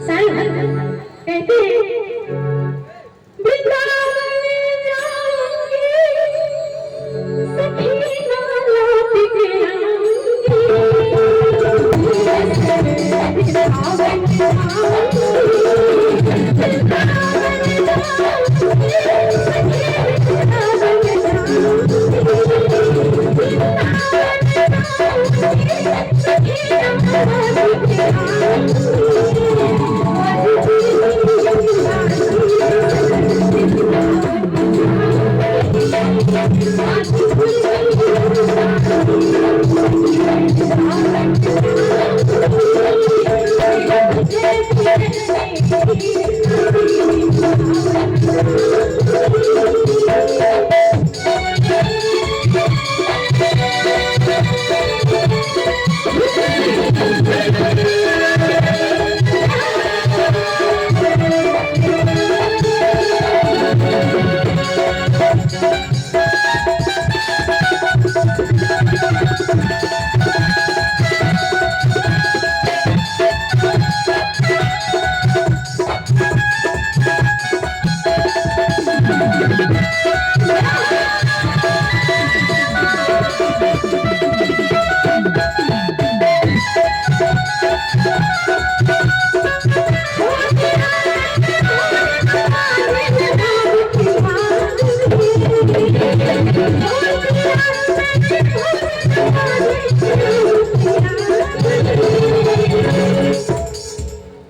साईं कहते हैं वृंदावन जाऊंगी सखी ना लौट के आऊंगी वृंदावन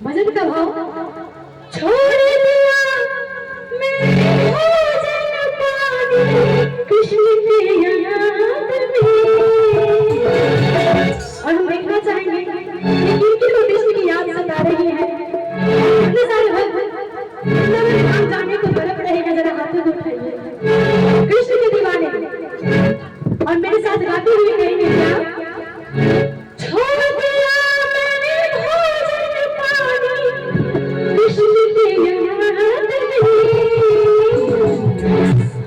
भजन का भाव छोड़ दिया मैंने भोजन पानी कृष्ण के याद में। और हम देखना चाहेंगे कि किनकी तो कृष्ण की याद सता रही है। इतने सारे भक्त नाम जाने को बर्फ रहेगा, जरा हाथों को उठाइए कृष्ण के दीवाने और मेरे साथ गाते हुए कहेंगे क्या छोड़ दिया मैंने भोजन पानी कृष्ण के याद में।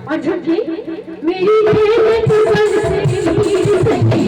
और झूठी मेरी खेत पसंद से सखी सखी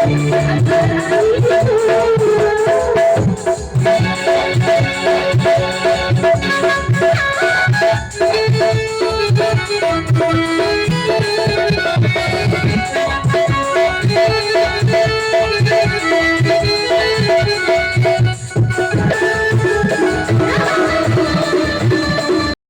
अंधारा